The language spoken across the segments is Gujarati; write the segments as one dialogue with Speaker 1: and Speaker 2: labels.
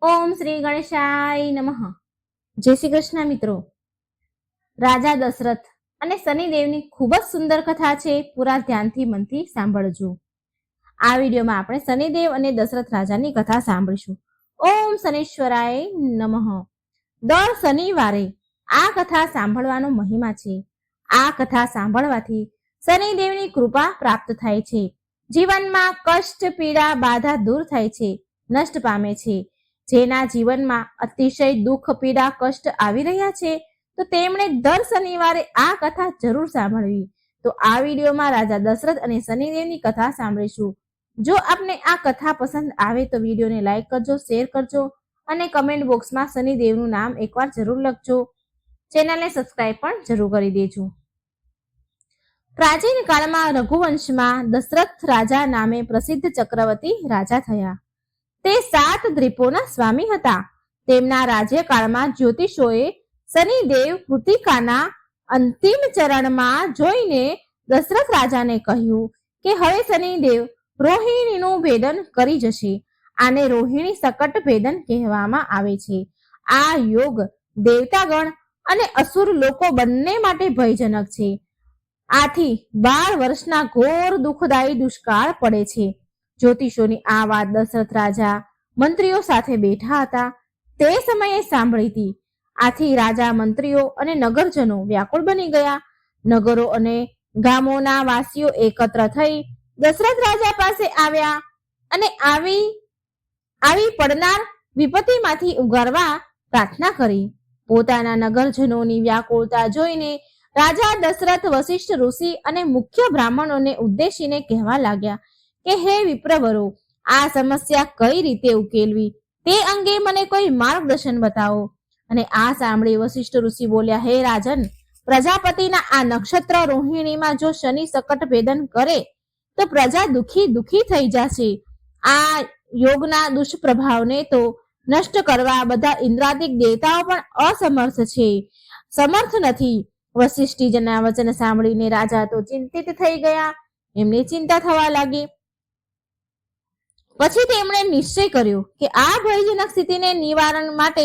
Speaker 1: ઓમ શ્રી ગણેશાય નમઃ. જય શ્રી કૃષ્ણ મિત્રો. રાજા દશરથ અને શનિદેવની ખૂબ જ સુંદર કથા છે. પૂરા ધ્યાનથી મનથી સાંભળજો. આ વિડીયોમાં આપણે શનિદેવ અને દશરથ રાજાની કથા સાંભળીશું. ઓમ શનીશ્વરાય નમઃ. દર શનિવારે આ કથા સાંભળવાનો મહિમા છે. આ કથા સાંભળવાથી શનિદેવની કૃપા પ્રાપ્ત થાય છે. જીવનમાં કષ્ટ, પીડા, બાધા દૂર થાય છે, નષ્ટ પામે છે. જેના જીવનમાં અતિશય દુઃખ, પીડા, કષ્ટ આવી રહ્યા છે તો તેમણે દર શનિવારે આ કથા જરૂર સાંભળવી. તો આ વિડીયોમાં રાજા દશરથ અને શનિદેવની કથા સાંભળીશું. જો આપને આ કથા પસંદ આવે તો વિડીયોને લાઈક કરજો, શેર કરજો અને કમેન્ટ બોક્સમાં શનિદેવનું નામ એકવાર જરૂર લખજો. ચેનલને સબસ્ક્રાઇબ પણ જરૂર કરી દેજો. પ્રાચીન કાળમાં રઘુવંશમાં દશરથ રાજા નામે પ્રસિદ્ધ ચક્રવર્તી રાજા થયા. તે 7 દ્વીપોના સ્વામી હતા. તેમના રાજ્યકાળમાં જ્યોતિષોએ શનિદેવ કૃતિકાના અંતિમ ચરણમાં જોઈને દશરથ રાજાને કહ્યું કે હવે શનિદેવ રોહિણીનું ભેદન કરી જશે. આને રોહિણી શકટ ભેદન કહેવામાં આવે છે. આ યોગ દેવતાગણ અને અસુર લોકો બંને માટે ભયજનક છે. આથી 12 વર્ષના ઘોર દુઃખદાયી દુષ્કાળ પડે છે. જ્યોતિષોની આ વાત દશરથ રાજા મંત્રીઓ સાથે બેઠા હતા તે સમયે સાંભળી હતી. આથી રાજા, મંત્રીઓ અને નગરજનો વ્યાકુળ બની ગયા. નગરો અને ગામોના વાસીઓ એકત્ર થઈ દશરથ રાજા પાસે આવ્યા અને આવી પડનાર વિપત્તિમાંથી ઉગારવા પ્રાર્થના કરી. પોતાના નગરજનોની વ્યાકુળતા જોઈને રાજા દશરથ વશિષ્ઠ ઋષિ અને મુખ્ય બ્રાહ્મણોને ઉદ્દેશીને કહેવા લાગ્યા કે હે વિપ્રવરો, આ સમસ્યા કઈ રીતે ઉકેલવી તે અંગે મને કોઈ માર્ગદર્શન બતાવો. અને આ સાંભળી વશિષ્ઠ ઋષિ બોલ્યા, હે રાજન, પ્રજાપતિના આ નક્ષત્ર રોહિણીમાં જો શનિ શકટ ભેદન કરે તો પ્રજા દુખી થઈ જશે. આ યોગના દુષ્પ્રભાવને તો નષ્ટ કરવા બધા ઇન્દ્રાદિક દેવતાઓ પણ સમર્થ નથી. વશિષ્ઠજીના વચન સાંભળીને રાજા તો ચિંતિત થઈ ગયા. એમને ચિંતા થવા લાગી. પછી તેમણે નિશ્ચય કર્યો કે આ ભયજનક સ્થિતિને નિવારણ માટે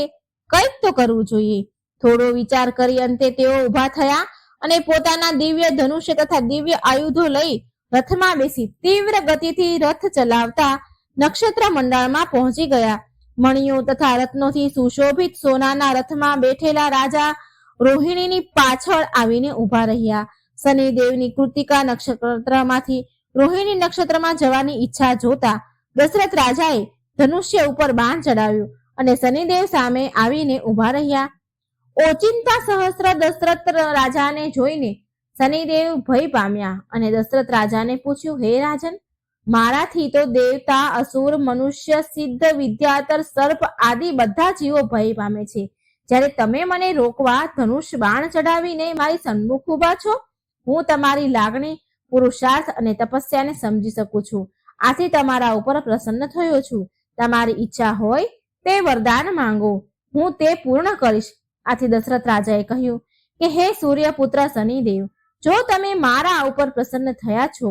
Speaker 1: કંઈક તો કરવું જોઈએ. થોડો વિચાર કરી અંતે તેઓ ઊભા થયા અને પોતાના દિવ્ય ધનુષ્ય તથા દિવ્ય આયુધો લઈ રથમાં બેસી તીવ્ર ગતિથી રથ ચલાવતા નક્ષત્ર મંડળમાં પહોંચી ગયા. મણિયો તથા રત્નોથી સુશોભિત સોનાના રથમાં બેઠેલા રાજા રોહિણીની પાછળ આવીને ઊભા રહ્યા. શનિદેવની કૃતિકા નક્ષત્રમાંથી રોહિણી નક્ષત્રમાં જવાની ઈચ્છા જોતા દશરથ રાજાએ ધનુષ્ય ઉપર બાણ ચડાવ્યું અને શનિદેવ સામે આવીને ઊભા રહ્યા. ઓચિંતા સહસ્ત્ર દશરથ રાજાને જોઈને શનિદેવ ભય પામ્યા અને દશરથ રાજાને પૂછ્યું, હે રાજન, મારાથી તો દેવતા, અસુર, મનુષ્ય, સિદ્ધ, વિદ્યાધર, સર્પ આદિ બધા જીવો ભય પામે છે. જ્યારે તમે મને રોકવા ધનુષ બાણ ચડાવીને મારી સન્મુખ ઊભા છો, હું તમારી લાગણી, પુરુષાર્થ અને તપસ્યાને સમજી શકું છું. આથી તમારા ઉપર પ્રસન્ન થયો છું. તમારી ઈચ્છા હોય તે વરદાન માંગો, હું તે પૂર્ણ કરીશ. આથી દશરથ રાજાએ કહ્યું કે હે સૂર્યપુત્ર શનિદેવ, જો તમે મારા ઉપર પ્રસન્ન થયા છો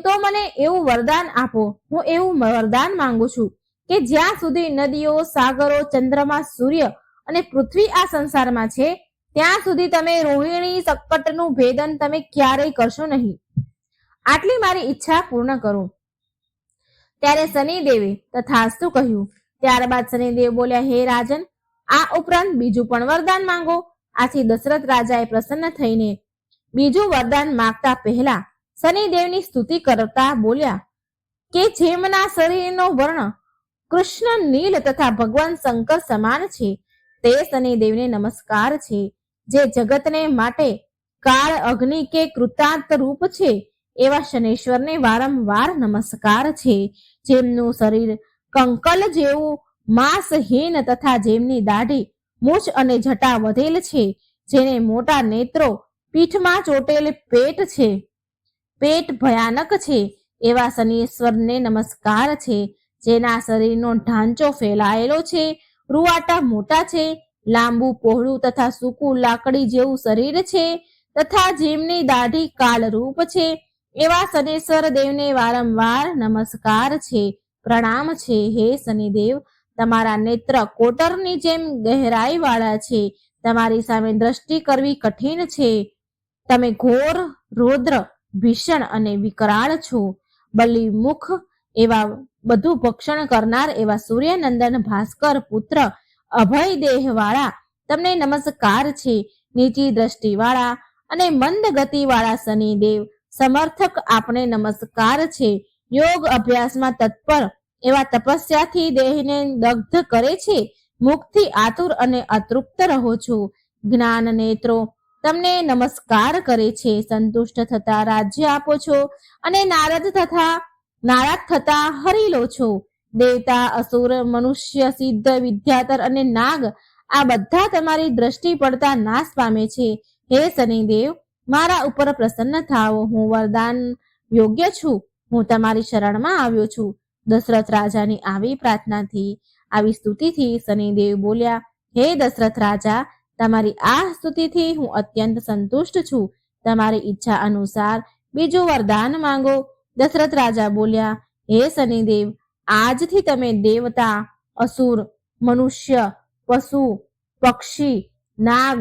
Speaker 1: તો મને એવું વરદાન આપો. હું એવું વરદાન માંગુ છું કે જ્યાં સુધી નદીઓ, સાગરો, ચંદ્રમા, સૂર્ય અને પૃથ્વી આ સંસારમાં છે ત્યાં સુધી તમે રોહિણી શકટનું ભેદન તમે ક્યારેય કરશો નહીં. આટલી મારી ઈચ્છા પૂર્ણ કરો. ત્યારે શનિદેવે તથાસ્તુ કહ્યું. ત્યારબાદ શનિદેવ બોલ્યા, હે રાજન, આ ઉપરાંત બીજું પણ વરદાન માંગો. આથી દશરથ રાજાએ પ્રસન્ન થઈને બીજું વરદાન માંગતા પહેલા શનિદેવની સ્તુતિ કરતા બોલ્યા કે જેમના શરીરનો વર્ણ કૃષ્ણ, નીલ તથા ભગવાન શંકર સમાન છે તે શનિદેવને નમસ્કાર છે. જે જગતને માટે કાળ, અગ્નિ કે કૃતાંત રૂપ છે એવા શનેશ્વરને વારંવાર નમસ્કાર છે. જેમનું શરીર કંકલ જેવું માંસહીન તથા જેમની દાઢી, મૂછ અને જટા વધેલ છે, જેને મોટા નેત્રો, પીઠમાં ચોટેલ પેટ ભયાનક છે એવા શનીશ્વરને નમસ્કાર છે. જેના શરીરનો ઢાંચો ફેલાયેલો છે, રૂવાટા મોટા છે, લાંબુ, પહોળું તથા સૂકું લાકડી જેવું શરીર છે તથા જેમની દાઢી કાળરૂપ છે એવા શનેશ્વર દેવને વારંવાર નમસ્કાર છે, પ્રણામ છે. હે શનિદેવ, તમારા નેત્ર કોટરની જેમ ગહેરાઈ વાળા છે. તમારી સામે દ્રષ્ટિ કરવી કઠિન છે. તમે ઘોર, રૌદ્ર, ભીષણ અને વિકરાળ છો. બલિમુખ એવા બધું ભક્ષણ કરનાર એવા સૂર્યનંદન ભાસ્કર પુત્ર અભય દેહ વાળા તમને નમસ્કાર છે. નીચી દ્રષ્ટિ વાળા અને મંદ ગતિ વાળા શનિદેવ સમર્થક આપણે નમસ્કાર છે. યોગ અભ્યાસમાં તત્પર એવા તપસ્યાથી દેહને દગ્ધ કરે છે. મુખથી આતુર અને અતૃપ્ત રહો છો. જ્ઞાન નેત્રો તમને નમસ્કાર કરે છે. સંતુષ્ટ થતા રાજ્ય આપો છો અને નારાજ થતા હરી લો છો. દેવતા, અસુર, મનુષ્ય, સિદ્ધ, વિદ્યાધર અને નાગ આ બધા તમારી દ્રષ્ટિ પડતા નાશ પામે છે. હે શનિદેવ, મારા ઉપર પ્રસન્ન થાઓ. હું વરદાન યોગ્ય છું. હું તમારી શરણમાં આવ્યો છું. દશરથ રાજાની આવી પ્રાર્થનાથી, આવી સ્તુતિથી શનિદેવ બોલ્યા, હે દશરથ રાજા, તમારી આ સ્તુતિથી હું અત્યંત સંતુષ્ટ છું. તમારી ઈચ્છા અનુસાર બીજું વરદાન માંગો. દશરથ રાજા બોલ્યા, હે શનિદેવ, આજથી તમે દેવતા, અસુર, મનુષ્ય, પશુ, પક્ષી, નાગ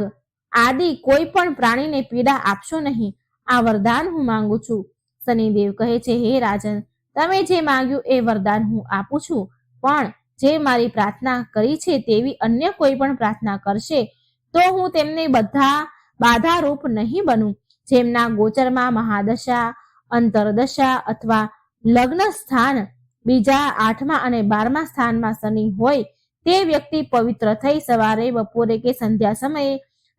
Speaker 1: આદિ કોઈ પણ પ્રાણીને પીડા આપશો નહીં. આ વરદાન હું માંગુ છું. શનિદેવ કહે છે, હે રાજન, તમે જે માંગ્યું એ વરદાન હું આપું છું, પણ જે મારી પ્રાર્થના કરી છે તેવી અન્ય કોઈ પણ પ્રાર્થના કરશે તો હું તેમને બાધારૂપ નહીં બનું. જેમના ગોચરમાં મહાદશા, અંતરદશા અથવા લગ્ન સ્થાન બીજા, 8મા અને 12મા સ્થાનમાં શનિ હોય તે વ્યક્તિ પવિત્ર થઈ સવારે, બપોરે કે સંધ્યા સમયે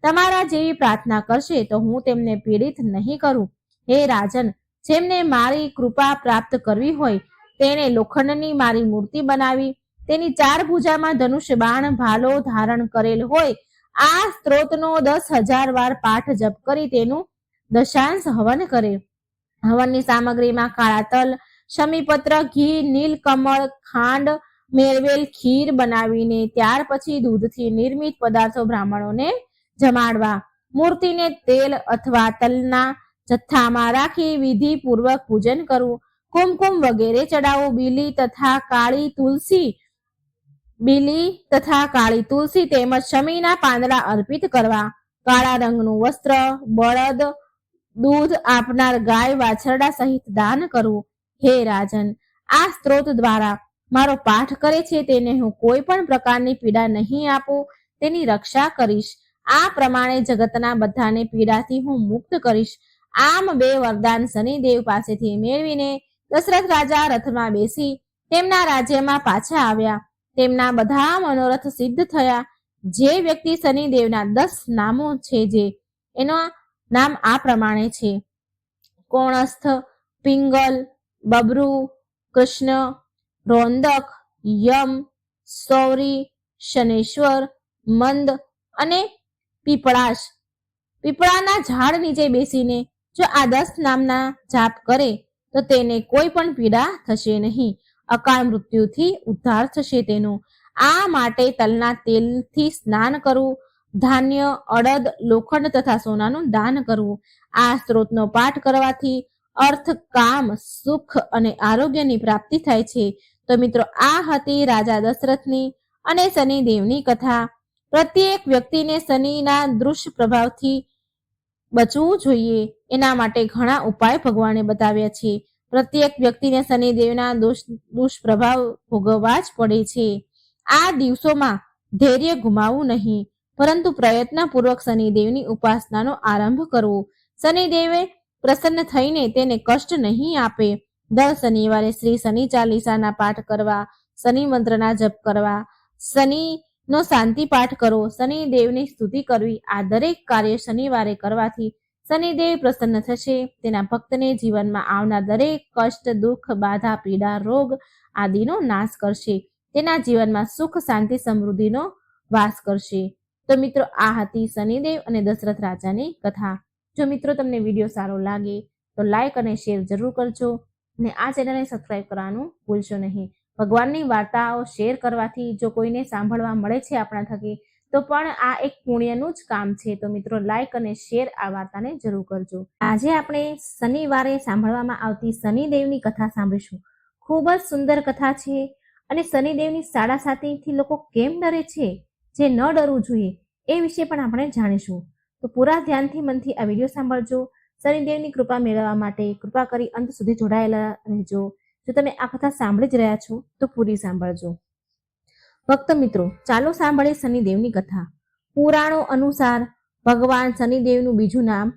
Speaker 1: તમારા જેવી પ્રાર્થના કરશે તો હું તેમને પીડિત નહીં કરું. હે રાજન, જેમને મારી કૃપા પ્રાપ્ત કરવી હોય તેને લોખંડની મારી મૂર્તિ બનાવી તેની 4 ભુજામાં ધનુષ્ય બાણ ભાલો ધારણ કરેલ હોય આ સ્ત્રોતનો 10,000 વાર પાઠ જપ કરી તેનું દશાંશ હવન કરે. હવનની સામગ્રીમાં કાળા તલ, શમીપત્ર, ઘી, નીલકમળ, ખાંડ મેળવેલ ખીર બનાવીને ત્યાર પછી દૂધથી નિર્મિત પદાર્થો બ્રાહ્મણોને જમાડવા. મૂર્તિને તેલ અથવા તલના જથ્થામાં રાખી વિધિપૂર્વક પૂજન કરવું. કુમકુમ વગેરે ચડાવવું. બીલી તથા કાળી તુલસી તેમજ શમીના પાંદડા અર્પિત કરવા. કાળા રંગનું વસ્ત્ર, બળદ, દૂધ આપનાર ગાય વાછરડા સહિત દાન કરવું. હે રાજન, આ સ્ત્રોત દ્વારા મારો પાઠ કરે છે તેને હું કોઈ પણ પ્રકારની પીડા નહીં આપું, તેની રક્ષા કરીશ. આ પ્રમાણે જગતના બધાને પીડાથી હું મુક્ત કરીશ. આમ 2 વરદાન શનિદેવ પાસેથી મેળવીને દશરથ રાજા રથમાં બેસી તેમના રાજ્યમાં પાછા આવ્યા. તેમના બધા મનોરથ સિદ્ધ થયા. જે વ્યક્તિ શનિદેવના 10 નામો છે, જે એના નામ આ પ્રમાણે છે: કોણસ્થ, પિંગલ, બબ્રુ, કૃષ્ણ, રોંદક, યમ, સૌરી, શનેશ્વર, મંદ અને પીપળાશ. પીપળાના ઝાડ નીચે બેસીને જો આ 10 નામના જાપ કરે તો તેને કોઈ પણ પીડા થશે નહીં. અકાળ મૃત્યુથી ઉદ્ધાર થશે તેનો. આ માટે તલના તેલથી સ્નાન કરવું, ધાન્ય, અડદ, લોખંડ તથા સોનાનું દાન કરવું. આ સ્ત્રોતનો પાઠ કરવાથી અર્થ, કામ, સુખ અને આરોગ્યની પ્રાપ્તિ થાય છે. તો મિત્રો, આ હતી રાજા દશરથની અને શનિદેવની કથા. પ્રત્યેક વ્યક્તિને શનિના દુષ્પ્રભાવથી બચવું જોઈએ એના માટે ઘણા ઉપાય ભગવાને બતાવ્યા છે. પ્રત્યેક વ્યક્તિને શનિદેવના દુષ્પ્રભાવ ભોગવવા જ પડે છે. આ દિવસોમાં ધૈર્ય ગુમાવવું નહીં, પરંતુ પ્રયત્નપૂર્વક શનિદેવની ઉપાસનાનો આરંભ કરવો. શનિદેવે પ્રસન્ન થઈને તેને કષ્ટ નહીં આપે. દર શનિવારે શ્રી શનિ ચાલીસાના પાઠ કરવા, શનિ મંત્રના જપ કરવા, શનિનો શાંતિ પાઠ કરવો, શનિદેવની સ્તુતિ કરવી. આ દરેક કાર્ય શનિવારે કરવાથી શનિદેવ પ્રસન્ન થશે. તેના ભક્તને જીવનમાં આવનાર દરેક કષ્ટ, દુઃખ, બાધા, પીડા, રોગ આદિનો નાશ કરશે. તેના જીવનમાં સુખ, શાંતિ, સમૃદ્ધિનો વાસ કરશે. તો મિત્રો, આ હતી શનિદેવ અને દશરથ રાજાની કથા. જો મિત્રો તમને વિડીયો સારો લાગે તો લાઈક અને શેર જરૂર કરજો અને આ ચેનલને સબસ્ક્રાઈબ કરવાનું ભૂલશો નહીં. ભગવાનની વાર્તાઓ શેર કરવાથી જો કોઈને સાંભળવા મળે છે આપણા થકી તો પણ આ એક પુણ્યનું જ કામ છે. તો મિત્રો, લાઈક અને શેર આ વાર્તાને જરૂર કરજો. આજે આપણે શનિવારે સાંભળવામાં આવતી શનિદેવની કથા સાંભળીશું. ખૂબ જ સુંદર કથા છે અને શનિદેવની સાડાસાતીથી લોકો કેમ ડરે છે, જે ન ડરવું જોઈએ એ વિશે પણ આપણે જાણીશું. તો પૂરા ધ્યાનથી મનથી આ વિડીયો સાંભળજો. શનિદેવની કૃપા મેળવવા માટે કૃપા કરી અંત સુધી જોડાયેલા રહેજો. જો તમે આ કથા સાંભળી જ રહ્યા છો તો પૂરી સાંભળજો. ભક્ત મિત્રો, ચાલો સાંભળીએ શનિદેવની કથા. પુરાણો અનુસાર ભગવાન શનિદેવનું બીજું નામ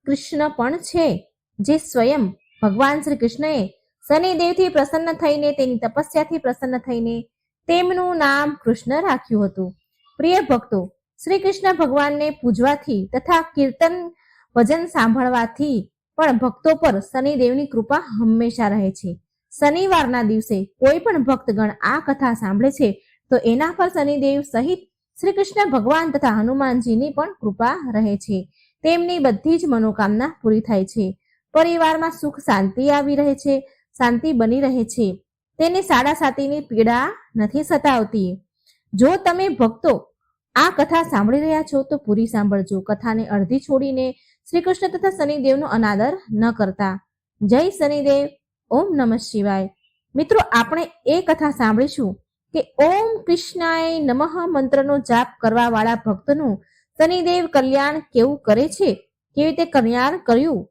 Speaker 1: કૃષ્ણ પણ છે, જે સ્વયં ભગવાન શ્રી કૃષ્ણએ શનિદેવથી પ્રસન્ન થઈને, તેની તપસ્યાથી પ્રસન્ન થઈને તેમનું નામ કૃષ્ણ રાખ્યું હતું. પ્રિય ભક્તો, શ્રી કૃષ્ણ ભગવાનને પૂજવાથી તથા કીર્તન ભજન સાંભળવાથી પણ ભક્તો પર શનિદેવની કૃપા હંમેશા રહે છે. શનિવારના દિવસે કોઈ પણ ભક્તગણ આ કથા સાંભળે છે તો એના પર શનિદેવ સહિત શ્રી કૃષ્ણ ભગવાન તથા હનુમાનજીની પણ કૃપા રહે છે. તેમની બધી જ મનોકામના પૂરી થાય છે. પરિવારમાં સુખ શાંતિ આવી રહે છે, શાંતિ બની રહે છે. તેને સાડાસાતીની પીડા નથી સતાવતી. જો તમે ભક્તો આ કથા સાંભળી રહ્યા છો તો પૂરી સાંભળજો. કથાને અડધી છોડીને શ્રી કૃષ્ણ તથા શનિદેવનો અનાદર ન કરતા. જય શનિદેવ. ઓમ નમઃ શિવાય. મિત્રો, આપણે એ કથા સાંભળીશું કે ઓમ કૃષ્ણાય નમઃ મંત્રનો જાપ કરવા વાળા ભક્તનું શનિદેવ કલ્યાણ કેવું કરે છે, કેવી રીતે કલ્યાણ કર્યું.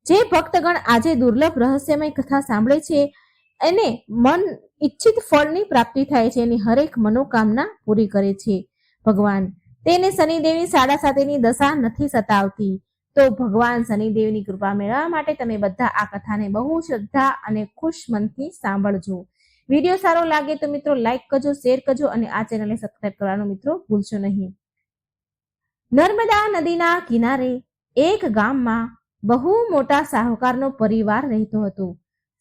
Speaker 1: જે ભક્તગણ આજે દુર્લભ રહસ્યમય કથા સાંભળે છે એને મન ઈચ્છિત ફળની પ્રાપ્તિ થાય છે, એની હરેક મનોકામના પૂરી કરે છે ભગવાન. તેને શનિદેવની સાડાસાતીની દશા નથી સતાવતી. તો ભગવાન શનિદેવની કૃપા મેળવવા માટે તમે બધા આ કથાને બહુ શ્રદ્ધા અને ખુશ મનથી સાંભળજો. વિડીયો સારો લાગે તો મિત્રો લાઈક કરજો, શેર કરજો અને આ ચેનલને સબસ્ક્રાઇબ કરવાનું મિત્રો ભૂલશો નહીં. નર્મદા નદીના કિનારે એક ગામમાં બહુ મોટા સાહુકારનો પરિવાર રહેતો હતો.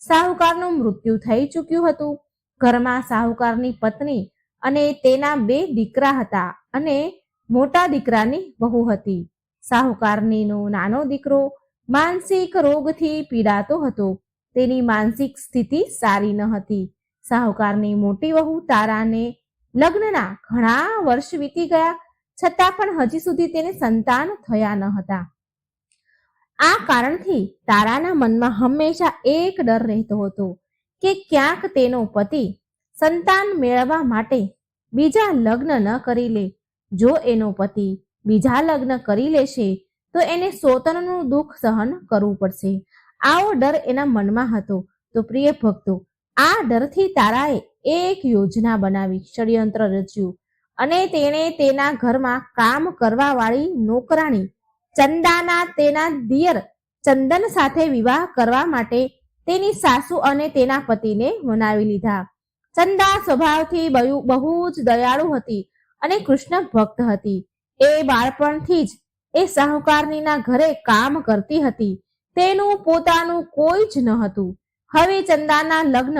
Speaker 1: સાહુકારનું મૃત્યુ થઈ ચૂક્યું હતું. ઘરમાં સાહુકારની પત્ની અને તેના 2 દીકરા હતા અને મોટા દીકરાની વહુ હતી. સાહુકારનીનો નાનો દીકરો માનસિક રોગથી પીડાતો હતો. તેની માનસિક સ્થિતિ સારી ન હતી. સાહુકારની મોટી વહુ તારાને લગ્નના ઘણા વર્ષ વીતી ગયા છતાં પણ હજી સુધી તેને સંતાન થયા ન હતા. આ કારણથી તારાના મનમાં હંમેશા એક ડર રહેતો હતો કે ક્યાંક તેનો પતિ સંતાન મેળવવા માટે બીજા લગ્ન ન કરી લે. જો એનો પતિ બીજા લગ્ન કરી લેશે તો એને સોતનનું દુઃખ સહન કરવું પડશે. આવો ડર એના મનમાં હતો. તો પ્રિય ભક્તો, આ ડરથી તારાએ એક યોજના બનાવી, ષડયંત્ર રચ્યું અને તેણે તેના ઘરમાં કામ કરવા વાળી નોકરાણી ચંદાના તેના દિયર ચંદન સાથે વિવાહ કરવા માટે તેની સાસુ અને તેના પતિને મનાવી લીધા. ચંદા સ્વભાવથી બહુ જ દયાળુ હતી અને કૃષ્ણ ભક્ત હતી. એ બાળપણથી જ એ સાહુકારનીના ઘરે કામ કરતી હતી. તેનું પોતાનું કોઈ જ ન હતું. હવે ચંદાના લગ્ન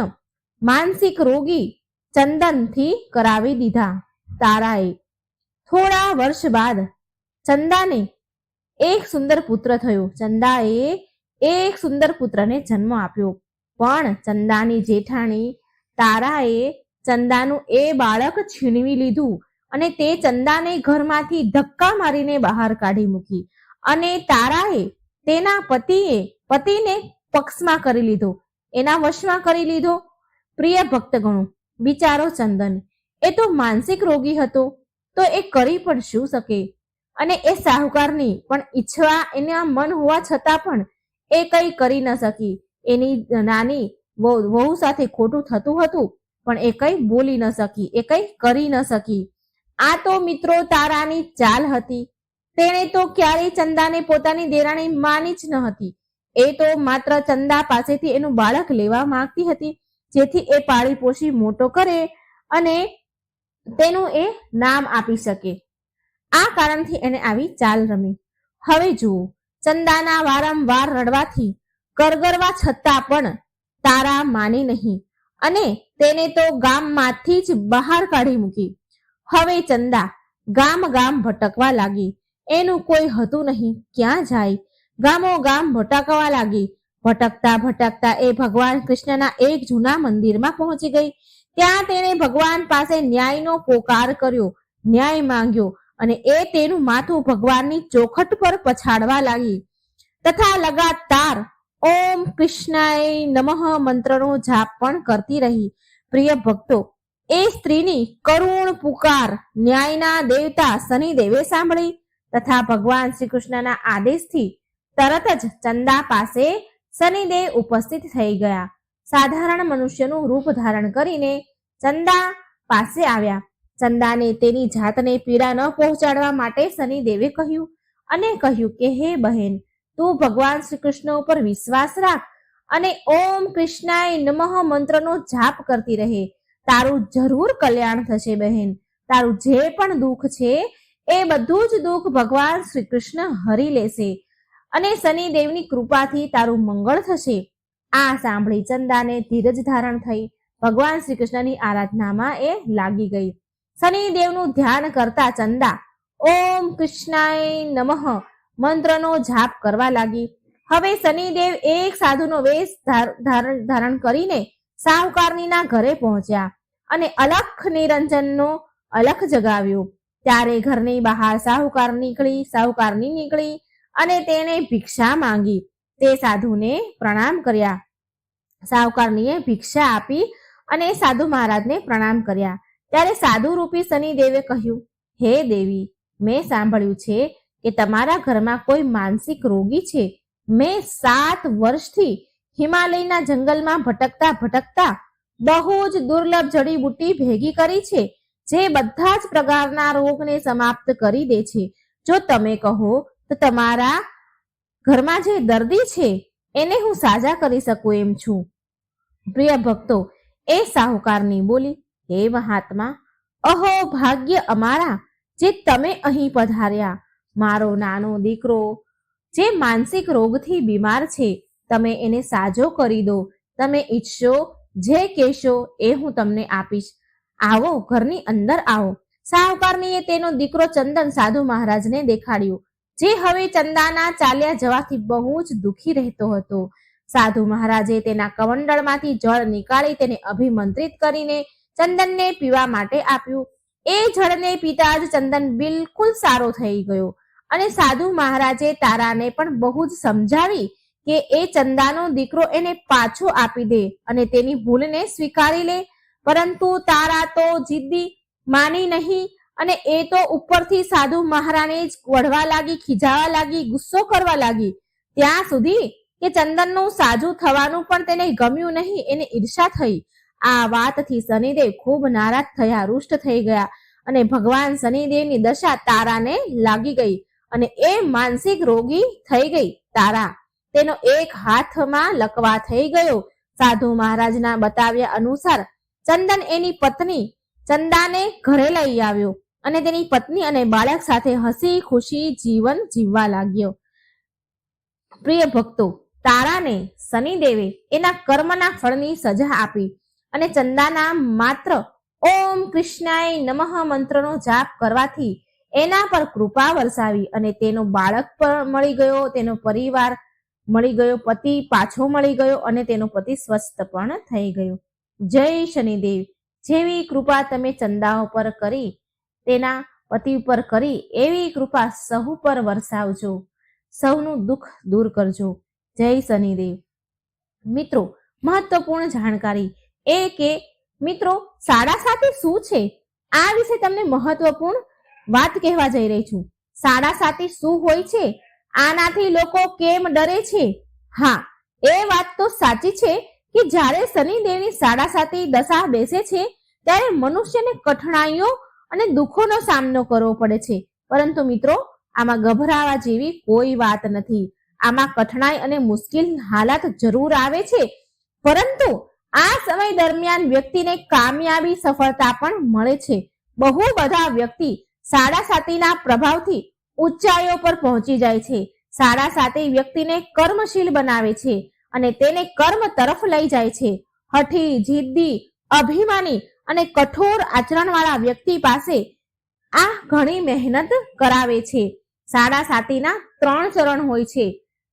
Speaker 1: માનસિક રોગી ચંદનથી કરાવી દીધા તારાએ. થોડા વર્ષ બાદ ચંદાને એક સુંદર પુત્ર થયો. ચંદાએ એક સુંદર પુત્રને જન્મ આપ્યો. પણ ચંદાની જેઠાણી તારાએ ચંદાનું એ બાળક છીનવી લીધું અને તે ચંદાને ઘરમાંથી ધક્કા મારીને બહાર કાઢી મૂકી અને તારાએ તેના પતિને પક્ષમાં કરી લીધો, એના વશમાં કરી લીધો. પ્રિય ભક્તગણો, બિચારો ચંદન એ તો માનસિક રોગી હતો, તો એ કરી પણ શું શકે. અને એ સાહુકારની પણ ઈચ્છવા એના મન હોવા છતાં પણ એ કંઈ કરી ન શકી. એની નાની વહુ સાથે ખોટું થતું હતું પણ એ કંઈ બોલી ન શકી, એ કંઈ કરી ન શકી. આ તો મિત્રો તારાની ચાલ હતી. તેણે તો ક્યારેય ચંદાને પોતાની દેરાણી માની જ ન હતી. એ તો માત્ર ચંદા પાસેથી એનું બાળક લેવા માંગતી હતી, જેથી એ પાળી પોષી મોટો કરે અને તેનું એ નામ આપી શકે. આ કારણથી એને આવી ચાલ રમી. હવે જુઓ, ચંદાના વારંવાર રડવાથી કરગરવા છતાં પણ તારા માની નહીં અને તેને તો ગામમાંથી જ બહાર કાઢી મૂકી. હવે ચંદા ગામ ભટકવા લાગી. એનું કોઈ હતું નહીં, ક્યાં જાય. ગામો ગામ ભટકવા લાગી. ભટકતા એ ભગવાન કૃષ્ણના એક જૂના મંદિરમાં પહોંચી ગઈ. ત્યાં તેણે ભગવાન પાસે ન્યાયનો પોકાર કર્યો, ન્યાય માંગ્યો અને એ તેનું માથું ભગવાનની ચોખટ પર પછાડવા લાગી તથા લગાતાર ઓમ કૃષ્ણાય નમઃ મંત્રનો જાપ પણ કરતી રહી. પ્રિય ભક્તો, એ સ્ત્રીની કરુણ પુકાર ન્યાયના દેવતા શનિદેવે સાંભળી તથા ભગવાન શ્રી કૃષ્ણના આદેશથી તરત જ ચંદા પાસે શનિદેવ ઉપસ્થિત થઈ ગયા. સાધારણ મનુષ્યનું રૂપ ધારણ કરીને ચંદા પાસે આવ્યા. ચંદાને તેની જાતને પીડા ન પહોંચાડવા માટે શનિદેવે કહ્યું અને કહ્યું કે હે બહેન, તું ભગવાન શ્રી કૃષ્ણ ઉપર વિશ્વાસ રાખ અને ઓમ કૃષ્ણાય નમઃ મંત્રનો જાપ કરતી રહે. તારું જરૂર કલ્યાણ થશે બહેન. તારું જે પણ દુઃખ છે એ બધું જ દુઃખ ભગવાન શ્રી કૃષ્ણ હરી લેશે અને શનિદેવની કૃપાથી તારું મંગળ થશે. આ સાંભળી ચંદાને ધીરજ ધારણ થઈ ભગવાન શ્રી કૃષ્ણની આરાધનામાં એ લાગી ગઈ. શનિદેવનું ધ્યાન કરતા ચંદા ઓમ કૃષ્ણાય નમઃ મંત્રનો જાપ કરવા લાગી. હવે શનિદેવ એક સાધુનો વેશ ધારણ કરીને સાહુકારનીના ઘરે પહોંચ્યા અને અલખ નિરંજનનો અલખ જગાવ્યો. ત્યારે ઘરની બહાર સાહુકારની નીકળી અને તેણે ભિક્ષા માંગી. તે સાધુને પ્રણામ કર્યા. સાહુકારનીએ ભિક્ષા આપી અને સાધુ મહારાજને પ્રણામ કર્યા. ત્યારે સાધુ રૂપી શનિદેવે કહ્યું, હે દેવી, મેં સાંભળ્યું છે કે તમારા ઘરમાં કોઈ માનસિક રોગી છે. મેં 7 વર્ષથી હિમાલયના જંગલમાં ભટકતા બહુ જ દુર્લભ જડીબુટ્ટી ભેગી કરી છે, જે બધા જ પ્રકારના રોગને સમાપ્ત કરી દે છે. જો તમે કહો તો તમારા ઘરમાં જે દર્દી છે એને હું સાજા કરી શકું એમ છું. પ્રિય ભક્તો, એ સાહુકારની બોલી, હે મહાત્મા, અહો ભાગ્ય અમારા જે તમે અહીં પધાર્યા. મારો નાનો દીકરો જે માનસિક રોગથી બીમાર છે, તમે એને સાજો કરી દો. તમે ઈચ્છો જે કહેશો એ હું તમને આપીશ. આવો, ઘરની અંદર આવો. સાહુકારનીએ તેનો દીકરો ચંદન સાધુ મહારાજને દેખાડ્યો, જે હવે ચંદાના ચાલ્યા જવાથી બહુ જ દુઃખી રહેતો હતો. સાધુ મહારાજે તેના કમંડળમાંથી જળ નીકાળી તેને અભિમંત્રિત કરીને ચંદનને પીવા માટે આપ્યું. એ જળને પીતા જ ચંદન બિલકુલ સારો થઈ ગયો અને સાધુ મહારાજે તારાને પણ બહુ જ સમજાવી કે એ ચંદાનો દીકરો એને પાછો આપી દે અને તેની ભૂલને સ્વીકારી લે. પરંતુ તારા તો જિદ્દી માની નહીં અને એ તો ઉપરથી સાધુ મહારાજને જ વઢવા લાગી, ખીજાવા લાગી, ગુસ્સો કરવા લાગી, ત્યાં સુધી કે ચંદનનું સાજું થવાનું પણ તેને ગમ્યું નહીં. એને ઈર્ષા થઈ. આ વાતથી શનિદેવ ખૂબ નારાજ થયા, રૂષ્ટ થઈ ગયા અને ભગવાન શનિદેવની દશા તારાને લાગી ગઈ અને એ માનસિક રોગી થઈ ગઈ. તારા તેનો એક હાથમાં લકવા થઈ ગયો. સાધુ મહારાજના બતાવ્યા અનુસાર ચંદન એની પત્ની ચંદાને ઘરે લઈ આવ્યો અને તેની પત્ની અને બાળક સાથે હસી ખુશી જીવન જીવવા લાગ્યો. પ્રિય ભક્તો, તારાને શનિદેવે એના કર્મના ફળની સજા આપી અને ચંદાના માત્ર ઓમ કૃષ્ણાય નમઃ મંત્રનો જાપ કરવાથી એના પર કૃપા વરસાવી અને તેનો બાળક પણ મળી ગયો, તેનો પરિવાર મળી ગયો, પતિ પાછો મળી ગયો અને તેનો પતિ સ્વસ્થ પણ થઈ ગયો. જય શનિદેવ. જેવી કૃપા તમે ચંદા ઉપર કરી, તેના પતિ ઉપર કરી, એવી કૃપા સહુ પર વરસાવજો. સૌનું દુઃખ દૂર કરજો. જય શનિદેવ. મિત્રો, મહત્વપૂર્ણ જાણકારી એ કે મિત્રો, સાડા સાતી શું છે આ વિશે તમને મહત્વપૂર્ણ વાત કહેવા જઈ રહી છું. સાડા સાતી શું હોય છે, આનાથી લોકો કેમ ડરે છે? હા, એ વાત તો સાચી છે કે જ્યારે શનિદેવની સાડા સાતી દશા બેસે છે ત્યારે મનુષ્યને કઠણાઈઓ અને દુઃખોનો સામનો કરવો પડે છે. પરંતુ મિત્રો, આમાં ગભરાવા જેવી કોઈ વાત નથી. આમાં કઠણાઈ અને મુશ્કેલ હાલાત જરૂર આવે છે, પરંતુ આ સમય દરમિયાન વ્યક્તિને કામયાબી સફળતા પણ મળે છે. બહુ બધા વ્યક્તિ સાડા સાતીના પ્રભાવથી ઊંચાઈઓ પર પહોંચી જાય છે. સાડા સાતી વ્યક્તિને કર્મશીલ બનાવે છે અને તેને કર્મ તરફ લઈ જાય છે. હઠી, જિદ્દી, અભિમાની અને કઠોર આચરણવાળા વ્યક્તિ પાસે આ ઘણી મહેનત કરાવે છે. સાડા સાતીના 3 ચરણ હોય છે.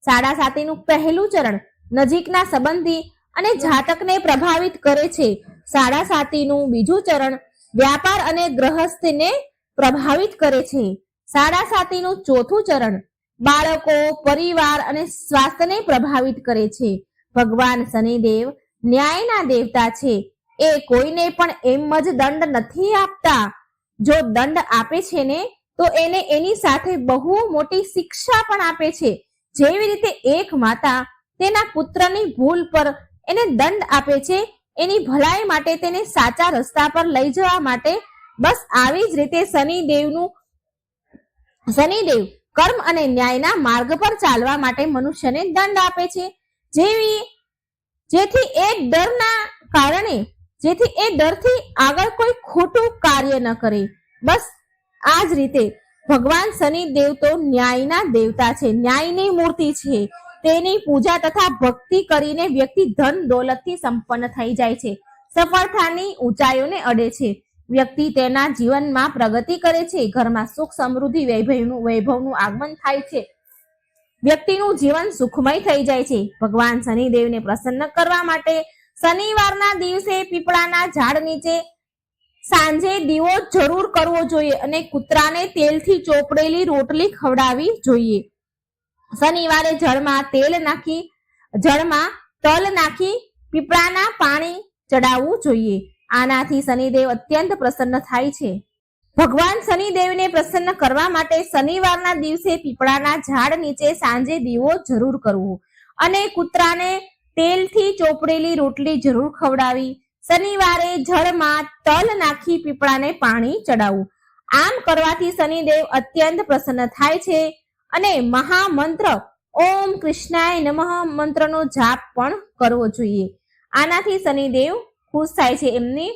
Speaker 1: સાડા સાતીનું પહેલું ચરણ નજીકના સંબંધી અને જાતકને પ્રભાવિત કરે છે. સાડા સાતીનું બીજું ચરણ વ્યાપાર અને ગૃહસ્થને પ્રભાવિત કરે છે. સાડા સાતીનું ચોથું ચરણ બાળકો, પરિવાર અને સ્વાસ્થ્યને પ્રભાવિત કરે છે. ભગવાન શનિદેવ ન્યાયના દેવતા છે. એ કોઈને પણ એમ જ દંડ નથી આપતા. જો દંડ આપે છે ને તો એને એની સાથે બહુ મોટી શિક્ષા પણ આપે છે. જેવી રીતે એક માતા તેના પુત્રની ભૂલ પર એને દંડ આપે છે, એની ભલાઈ માટે તેને સાચા રસ્તા પર લઈ જવા માટે, બસ આવી જ રીતે શનિદેવ કર્મ અને ન્યાયના માર્ગ પર ચાલવા માટે મનુષ્યને દંડ આપે છે. જેથી એ ડરથી આગળ કોઈ ખોટું કાર્ય ન કરે. બસ આ જ રીતે ભગવાન શનિદેવ તો ન્યાયના દેવતા છે, ન્યાયની મૂર્તિ છે. તેની પૂજા તથા ભક્તિ કરીને વ્યક્તિ ધન દોલતથી સંપન્ન થઈ જાય છે, સફળતાની ઊંચાઈઓને અડે છે. વ્યક્તિ તેના જીવનમાં પ્રગતિ કરે છે, ઘરમાં સુખ સમૃદ્ધિ વૈભવનું આગમન થાય છે, વ્યક્તિનું જીવન સુખમય થઈ જાય છે. ભગવાન શનિદેવને પ્રસન્ન કરવા માટે શનિવારના દિવસે પીપળાના ઝાડ નીચે સાંજે દીવો જરૂર કરવો જોઈએ અને કૂતરાને તેલથી ચોપડેલી રોટલી ખવડાવવી જોઈએ. શનિવારે જળમાં તલ નાખી પીપળાના પાણી ચડાવવું જોઈએ. આનાથી શનિદેવ અત્યંત પ્રસન્ન થાય છે. ભગવાન શનિદેવને પ્રસન્ન કરવા માટે શનિવારના દિવસે પીપળાના ઝાડ નીચે સાંજે દીવો જરૂર કરવો અને કૂતરાને તેલથી ચોપડેલી રોટલી જરૂર ખવડાવી. શનિવારે જળમાં તલ નાખી પીપળાને પાણી ચડાવવું. આમ કરવાથી શનિદેવ અત્યંત પ્રસન્ન થાય છે અને મહામંત્ર ઓમ કૃષ્ણાય નમઃ મંત્રનો જાપ પણ કરવો જોઈએ. આનાથી શનિદેવ ખુશ થાય છે, એમની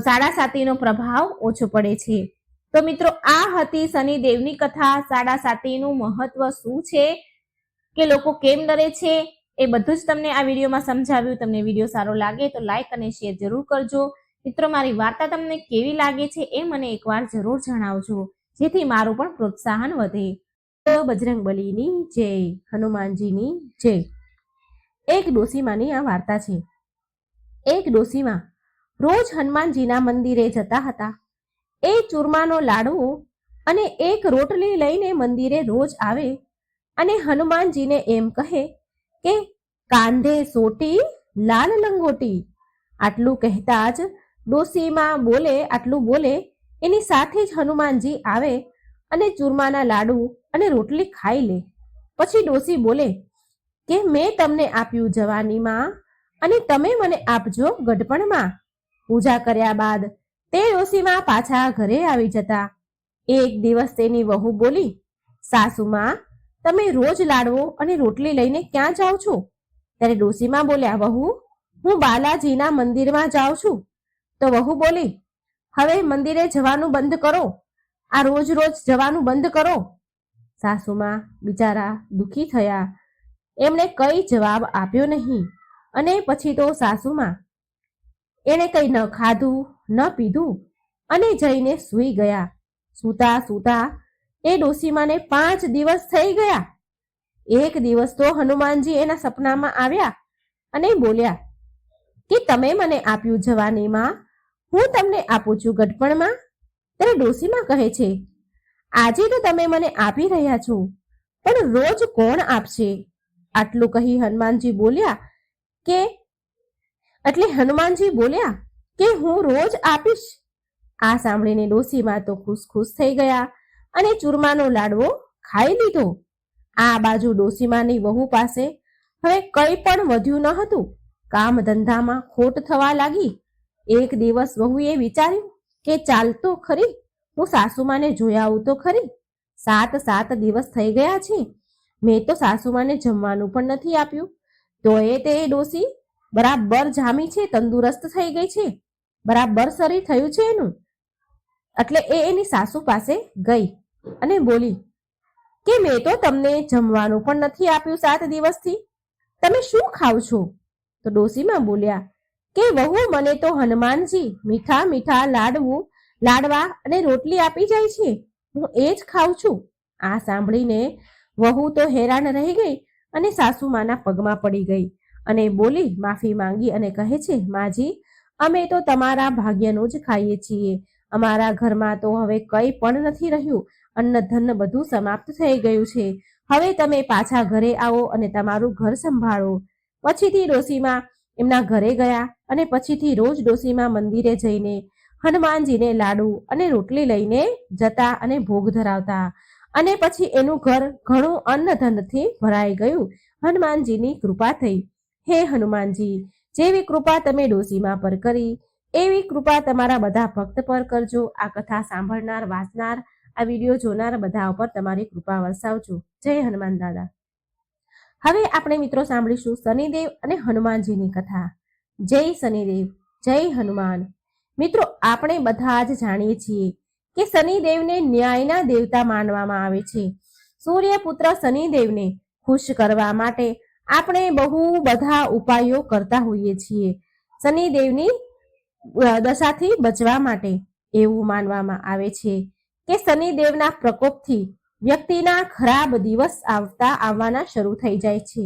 Speaker 1: સાડાસાતીનો પ્રભાવ ઓછો પડે છે. તો મિત્રો, આ હતી શનિદેવની કથા. સાડાસાતીનું મહત્વ શું છે કે લોકો કેમ ડરે છે, એ બધું જ તમને આ વિડીયોમાં સમજાવ્યું. તમને વિડીયો સારો લાગે તો લાઈક અને શેર જરૂર કરજો. મિત્રો, મારી વાર્તા તમને કેવી લાગે છે એ મને એકવાર જરૂર જણાવજો, જેથી મારું પણ પ્રોત્સાહન વધે. તો બજરંગબલીની જય, હનુમાનજીની જય. એક ડોસીમાની આ વાર્તા છે. એક ડોસીમાં રોજ હનુમાનજીના મંદિરે જતા હતા. એ ચૂરમાનો લાડવો અને એક રોટલી લઈને મંદિરે રોજ આવે અને હનુમાનજીને એમ કહે કે કાંધે સોટી લાલ લંગોટી. આટલું કહેતા જ ડોસીમાં આટલું બોલે એની સાથે જ હનુમાનજી આવે અને ચૂરમાના લાડુ અને રોટલી ખાઈ લે. પછી ડોસી બોલે કે મેં તમને આપ્યું જવાનીમાં અને તમે મને આપજો ગઢપણમાં. પૂજા કર્યા બાદ તે ડોસીમાં પાછા ઘરે આવી જતા. એક દિવસ તેની વહુ બોલી, સાસુમાં, તમે રોજ લાડવો અને રોટલી લઈને ક્યાં જાઓ છો? ત્યારે ડોસીમાં બોલ્યા, વહુ, હું બાલાજીના મંદિરમાં જાઉં છું. તો વહુ બોલી, હવે મંદિરે જવાનું બંધ કરો, આ રોજ રોજ જવાનું બંધ કરો. સાસુમાં બિચારા દુઃખી થયા. એમણે કઈ જવાબ આપ્યો નહીં અને પછી તો સાસુમાં એણે કઈ ન ખાધું ન પીધું અને જઈને સૂઈ ગયા. સૂતા સૂતા એ ડોસીમાને 5 દિવસ થઈ ગયા. એક દિવસ તો હનુમાનજી એના સપનામાં આવ્યા અને બોલ્યા કે તમે મને આપ્યું જવાનીમાં, હું તમને આપું છું ગઢપણમાં. ત્યારે ડોસીમાં કહે છે, આજે તો તમે મને આપી રહ્યા છો, પણ રોજ કોણ આપશે? આટલું કહી હનુમાનજી બોલ્યા કે હું રોજ આપીશ. આ સાંભળીને ડોસીમાં તો ખુશ થઈ ગયા અને ચૂરમાનો લાડવો ખાઈ લીધો. આ બાજુ ડોસીમાની વહુ પાસે હવે કંઈ પણ વધ્યું ન હતું. કામ ધંધામાં ખોટ થવા લાગી. એક દિવસ વહુએ વિચાર્યું કે ચાલ તો ખરી, હું સાસુમાને જોઈ આવું તો ખરી. 7 દિવસ થઈ ગયા છે, મેં તો સાસુમાને જમવાનું પણ નથી આપ્યું. તો તે ડોસી બરાબર જામી છે, તંદુરસ્ત થઈ ગઈ છે, બરાબર શરીર થયું છે એનું. એટલે એની સાસુ પાસે ગઈ અને બોલી કે મેં તો તમને જમવાનું પણ નથી આપ્યું 7 દિવસથી, તમે શું ખાવ છો? તો ડોસીમાં બોલ્યા કે વહુ, મને તો હનુમાનજી મીઠા લાડવા અને રોટલી આપી જાય છે, હું એ જ ખાઉં છું. આ સાંભળીને વહુ તો હેરાન રહી ગઈ અને સાસુમાના પગમાં પડી ગઈ અને બોલી, માફી માંગી અને કહે છે, માજી, અમે તો તમારા ભાગ્યનું જ ખાઈએ છીએ. અમારા ઘરમાં તો હવે કંઈ પણ નથી રહ્યું. અન્ન ધન બધું સમાપ્ત થઈ ગયું છે. હવે તમે પાછા ઘરે આવો અને તમારું ઘર સંભાળો. પછીથી ડોસીમાં એમના ઘરે ગયા અને પછીથી રોજ ડોસીમાં મંદિરે જઈને હનુમાનજીને લાડુ અને રોટલી લઈને જતા અને ભોગ ધરાવતા અને પછી એનું ઘર ઘણું અન્નધનથી ભરાઈ ગયું. હનુમાનજીની કૃપા થઈ. હે હનુમાનજી, જેવી કૃપા તમે ડોસીમા પર કરી એવી કૃપા તમારા બધા ભક્ત પર કરજો. આ કથા સાંભળનાર, વાંચનાર, આ વિડીયો જોનાર બધા ઉપર તમારી કૃપા વરસાવજો. જય હનુમાન દાદા. હવે આપણે મિત્રો સાંભળીશું શનિદેવ અને હનુમાનજીની કથા. જય શનિદેવ, જય હનુમાન. મિત્રો, આપણે બધા જ જાણીએ છીએ કે શનિદેવને ન્યાયના દેવતા માનવામાં આવે છે. સૂર્યપુત્ર શનિદેવને ખુશ કરવા માટે આપણે બહુ બધા ઉપાયો કરતા હોઈએ છીએ. શનિદેવની દશાથી બચવા માટે એવું માનવામાં આવે છે કે શનિદેવના પ્રકોપથી વ્યક્તિના ખરાબ દિવસ આવવાના શરૂ થઈ જાય છે.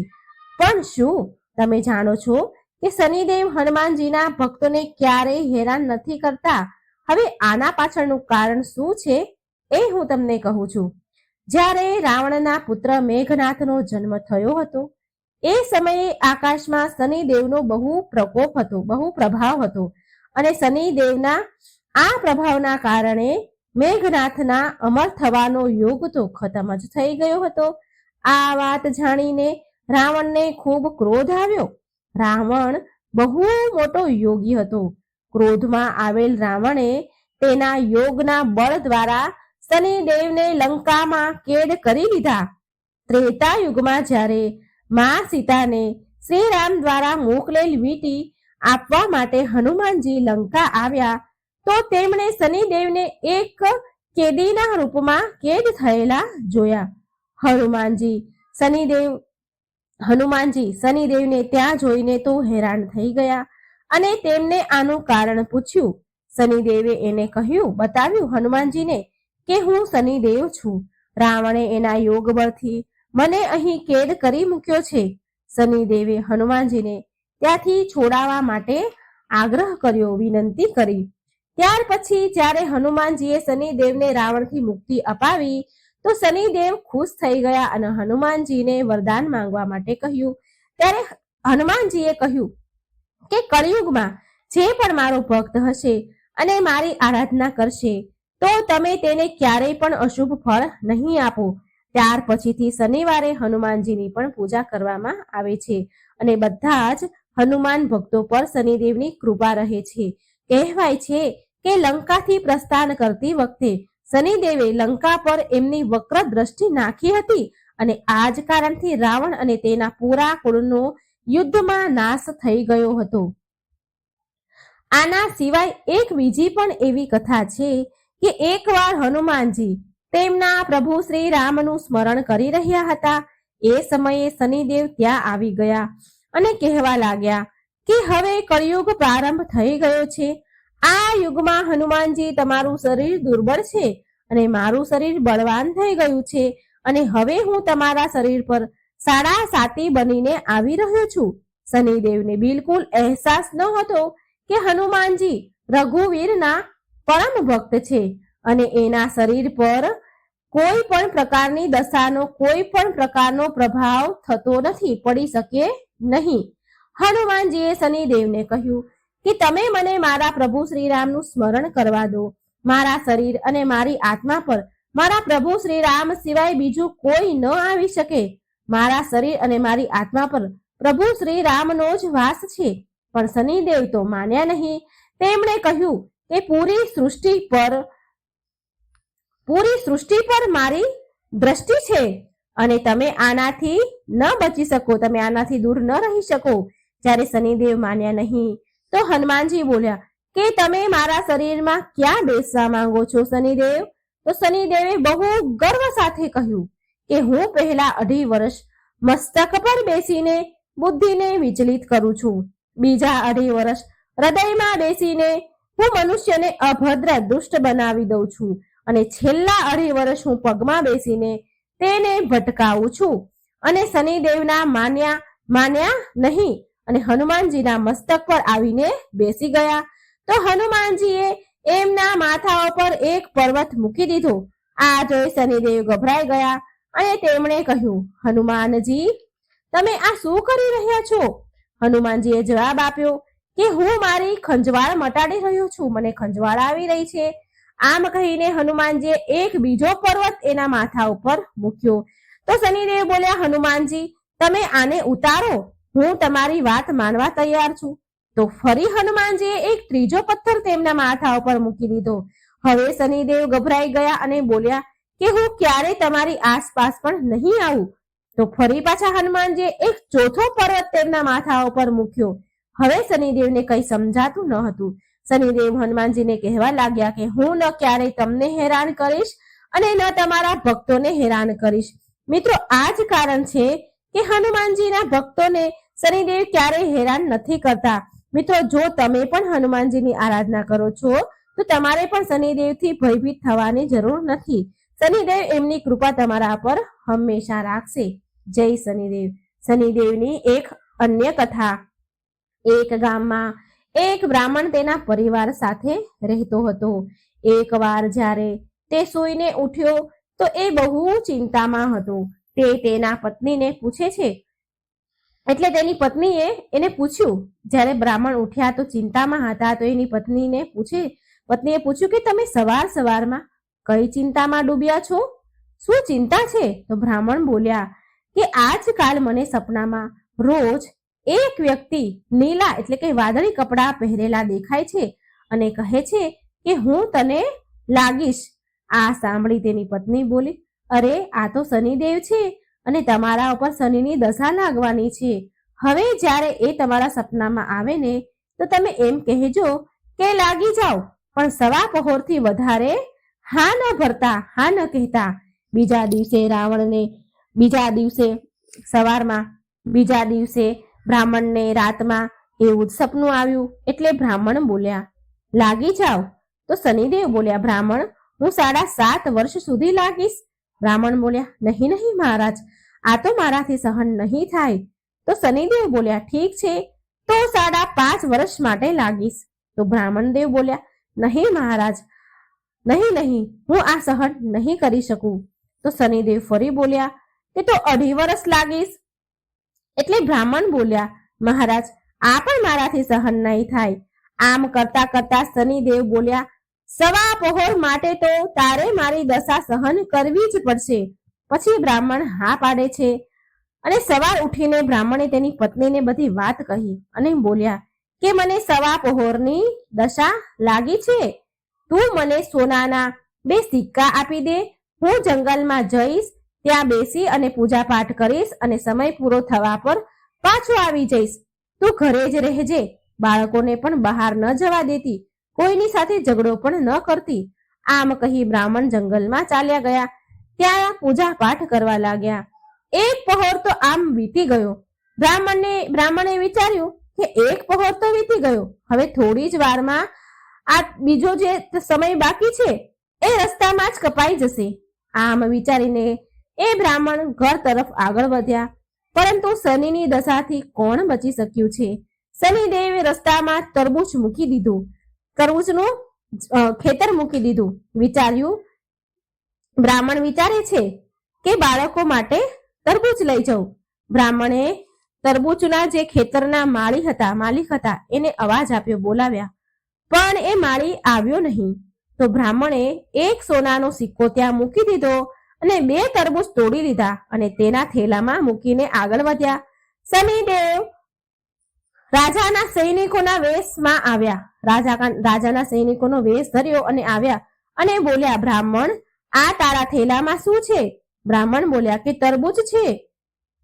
Speaker 1: પણ શું તમે જાણો છો કે શનિદેવ હનુમાનજીના ભક્તોને ક્યારેય હેરાન નથી કરતા? હવે આના પાછળનું કારણ શું છે એ હું તમને કહું છું. જ્યારે રાવણના પુત્ર મેઘનાથનો જન્મ થયો હતો એ સમયે આકાશમાં શનિદેવનો બહુ પ્રકોપ હતો, બહુ પ્રભાવ હતો અને શનિદેવના આ પ્રભાવના કારણે મેઘનાથના અમર થવાનો યોગ તો ખતમ જ થઈ ગયો હતો. આ વાત જાણીને રાવણને ખૂબ ક્રોધ આવ્યો. રાવણ બહુ મોટો યોગી હતો. ક્રોધમાં આવેલ રાવણે તેના યોગના બળ દ્વારા શનિદેવને લંકામાં કેદ કરી લીધા. ત્રેતા યુગમાં જ્યારે મા સીતાને શ્રી રામ દ્વારા મોકલેલ વીંટી આપવા માટે હનુમાનજી લંકા આવ્યા તો તેમણે શનિદેવને એક કેદીના રૂપમાં કેદ થયેલા જોયા. હનુમાનજી શનિદેવને ત્યાં જોઈને તો હેરાન થઈ ગયા અને તેમને આનું કારણ પૂછ્યું. શનિદેવે એને બતાવ્યું હનુમાનજીને કે હું શનિદેવ છું. રાવણે એના યોગ બળથી મને અહીં કેદ કરી મૂક્યો છે. શનિદેવે હનુમાનજીને ત્યાંથી છોડાવવા માટે આગ્રહ કર્યો, વિનંતી કરી. ત્યાર પછી જ્યારે હનુમાનજીએ શનિદેવને રાવણથી મુક્તિ અપાવી તો શનિદેવ ખુશ થઈ ગયા અને હનુમાનજીને વરદાન માંગવા માટે કહ્યું. ત્યારે હનુમાનજીએ કહ્યું કે કળિયુગમાં જે પણ મારો ભક્ત હશે અને મારી આરાધના કરશે તો તમે તેને ક્યારેય પણ અશુભ ફળ નહીં આપો. ત્યાર પછીથી શનિવારે હનુમાનજીની પણ પૂજા કરવામાં આવે છે અને બધા જ હનુમાન ભક્તો પર શનિદેવની કૃપા રહે છે. કહેવાય છે કે લંકાથી પ્રસ્થાન કરતી વખતે શનિદેવે લંકા પર એમની વક્ર દ્રષ્ટિ નાખી હતી અને આ જ કારણથી રાવણ અને તેના પૂરા કુળનો યુદ્ધમાં નાશ થઈ ગયો હતો. આના સિવાય એક બીજી પણ એવી કથા છે કે એકવાર હનુમાનજી તેમના પ્રભુ શ્રી રામનું સ્મરણ કરી રહ્યા હતા. એ સમયે શનિદેવ ત્યાં આવી ગયા અને કહેવા લાગ્યા કે હવે કળિયુગ પ્રારંભ થઈ ગયો છે. આ યુગમાં હનુમાનજી તમારું શરીર દુર્બળ છે અને મારું શરીર બળવાન થઈ ગયું છે અને હવે હું તમારા શરીર પર સાડા સાતી બનીને આવી રહ્યો છું. શનિદેવને બિલકુલ અહેસાસ ન હતો કે હનુમાનજી રઘુવીરના પરમ ભક્ત છે અને એના શરીર પર કોઈ પણ પ્રકારની દશાનો કોઈ પણ પ્રકારનો પ્રભાવ થતો નથી, પડી શકે નહીં. હનુમાનજીએ શનિદેવને કહ્યું કે તમે મને મારા પ્રભુ શ્રીરામનું સ્મરણ કરવા દો. મારા શરીર અને મારી આત્મા પર મારા પ્રભુ શ્રી રામ સિવાય બીજું કોઈ ન આવી શકે. મારા શરીર અને મારી આત્મા પર પ્રભુ શ્રી રામનો જ વાસ છે. પણ શનિદેવ તો માન્યા નહીં. તેમણે કહ્યું કે પૂરી સૃષ્ટિ પર મારી દ્રષ્ટિ છે અને તમે આનાથી ન બચી શકો, તમે આનાથી દૂર ન રહી શકો. જ્યારે શનિદેવ માન્યા નહીં તો હનુમાનજી બોલ્યા કે તમે મારા શરીરમાં ક્યાં બેસવા માંગો છો શનિદેવ? તો શનિદેવે બહુ ગર્વ સાથે કહ્યું કે હું પહેલા 2.5 વર્ષ મસ્તક પર બેસીને બુદ્ધિને વિચલિત કરું છું. બીજા 2.5 વર્ષ હૃદયમાં બેસીને હું મનુષ્યને અભદ્ર દુષ્ટ બનાવી દઉં છું અને છેલ્લા 2.5 વર્ષ હું પગમાં બેસીને તેને ભટકાવું છું. અને શનિદેવના માન્યા નહીં અને હનુમાનજીના મસ્તક પર આવીને બેસી ગયા. તો હનુમાનજીએ એમના માથા ઉપર એક પર્વત મૂકી દીધો. આ જોઈ શનિદેવ ગભરાઈ ગયા અને તેમણે કહ્યું, હનુમાનજી તમે આ શું કરી રહ્યા છો? હનુમાનજીએ જવાબ આપ્યો કે હું મારી ખંજવાળ મટાડી રહ્યો છું, મને ખંજવાળ આવી રહી છે. આમ કહીને હનુમાનજીએ એક બીજો પર્વત એના માથા ઉપર મૂક્યો. તો શનિદેવ બોલ્યા, હનુમાનજી તમે આને ઉતારો, હું તમારી વાત માનવા તૈયાર છું. તો ફરી હનુમાનજીએ એક ત્રીજો પથ્થર તેમના માથા ઉપર મૂકી દીધો. હવે શનિદેવ ગભરાઈ ગયા અને બોલ્યા કે હું ક્યારે તમારી આસપાસ પણ નહીં આવું. તો ફરી પાછા હનુમાનજીએ એક ચોથો પર્વત તેમના માથા ઉપર મૂક્યો. હવે શનિદેવને કઈ સમજાતું ન હતું. શનિદેવ હનુમાનજીને કહેવા લાગ્યા કે હું ન ક્યારે તમને હેરાન કરીશ અને ન તમારા ભક્તોને હેરાન કરીશ. મિત્રો, આ જ કારણ છે કે હનુમાનજીના ભક્તોને શનિદેવ ક્યારેય હેરાન નથી કરતા. મિત્રો, જો તમે પણ હનુમાનજીની આરાધના કરો છો તો તમારે પણ શનિદેવથી ભયભીત થવાની જરૂર નથી. શનિદેવ એમની કૃપા તમારા પર હંમેશા રાખશે. જય શનિદેવ. શનિદેવની એક અન્ય કથા. એક ગામમાં એક બ્રાહ્મણ તેના પરિવાર સાથે રહેતો હતો. એકવાર જ્યારે તે સૂઈને ઉઠ્યો તો એ બહુ ચિંતામાં હતો. તે તેના પત્નીને પૂછે છે, એટલે તેની પત્નીએ એને પૂછ્યું. જ્યારે બ્રાહ્મણ ઉઠ્યા તો ચિંતામાં હતા તો એની પત્નીએ પૂછ્યું કે તમે સવારમાં કઈ ચિંતામાં ડૂબ્યા છો? શું ચિંતા છે? તો બ્રાહ્મણ બોલ્યા કે આજકાલ મને સપનામાં રોજ એક વ્યક્તિ નીલા એટલે કે વાદળી કપડાં પહેરેલા દેખાય છે અને કહે છે કે હું તને લાગીશ. આ સાંભળી તેની પત્ની બોલી, અરે આ તો શનિદેવ છે અને તમારા ઉપર શનિની દશા લાગવાની છે. હવે જ્યારે એ તમારા સપનામાં આવે ને તો તમે એમ કહેજો કે લાગી જાઓ, પણ સવા પહોરથી વધારે હા ન ભરતા, હા ન કહેતા. બીજા દિવસે બ્રાહ્મણને રાતમાં એવું જ સપનું આવ્યું. એટલે બ્રાહ્મણ બોલ્યા, લાગી જાઓ. તો શનિદેવ બોલ્યા, બ્રાહ્મણ હું 7.5 વર્ષ સુધી લાગીશ. બ્રાહ્મણ બોલ્યા, નહીં મહારાજ, આ તો મારાથી સહન નહીં થાય. તો શનિદેવ બોલ્યા, ઠીક છે, તો 5.5 વર્ષ માટે લાગીશ. તો બ્રાહ્મણ દેવ બોલ્યા, નહીં મહારાજ, નહીં, હું આ સહન નહીં કરી શકું. તો શનિદેવ ફરી બોલ્યા કે તો 2.5 વર્ષ લાગીશ. એટલે બ્રાહ્મણ બોલ્યા, મહારાજ આ પણ મારાથી સહન નહીં થાય. આમ કરતા કરતા શનિદેવ બોલ્યા, સવા પહોર માટે તો તારે મારી દશા સહન કરવી જ પડશે. પછી બ્રાહ્મણ હા પાડે છે અને સવાર ઉઠીને બ્રાહ્મણે તેની પત્નીને બધી વાત કહી અને બોલ્યા કે મને સવા પહોરની દશા લાગી છે. તું મને સોનાના 2 સિક્કા આપી દે. હું જંગલમાં જઈશ, ત્યાં બેસી અને પૂજા પાઠ કરીશ અને સમય પૂરો થવા પર પાછો આવી જઈશ. તું ઘરે જ રહેજે, બાળકોને પણ બહાર ન જવા દેતી, કોઈની સાથે ઝઘડો પણ ન કરતી. આમ કહી બ્રાહ્મણ જંગલમાં ચાલ્યા ગયા. ત્યાં પૂજા પાઠ કરવા લાગ્યા. એક પહોર તો આમ વીતી ગયો. બ્રાહ્મણે વિચાર્યું કે એક પહોર તો વીતી ગયો, હવે થોડી જ વારમાં આ બીજો જે સમય બાકી છે એ રસ્તામાં જ કપાઈ જશે. આમ વિચારીને એ બ્રાહ્મણ ઘર તરફ આગળ વધ્યા. પરંતુ શનિની દશાથી કોણ બચી શક્યું છે? શનિદેવે રસ્તામાં તરબૂચનું ખેતર મૂકી દીધું. બ્રાહ્મણ વિચારે છે કે બાળકો માટે તરબૂચ લઈ જાઉં. બ્રાહ્મણે તરબૂચના જે ખેતરના માલિક હતા એને અવાજ આપ્યો, બોલાવ્યા, પણ એ માળી આવ્યો નહીં. તો બ્રાહ્મણે એક સોનાનો સિક્કો ત્યાં મૂકી દીધો અને 2 તરબૂચ તોડી લીધા અને તેના થેલામાં મૂકીને આગળ વધ્યા. શનિદેવ રાજાના સૈનિકોના વેશમાં આવ્યા. રાજાના સૈનિકોનો વેશ ધર્યો અને આવ્યા અને બોલ્યા, બ્રાહ્મણ આ તારા થેલામાં શું છે? બ્રાહ્મણ બોલ્યા કે તરબૂચ છે,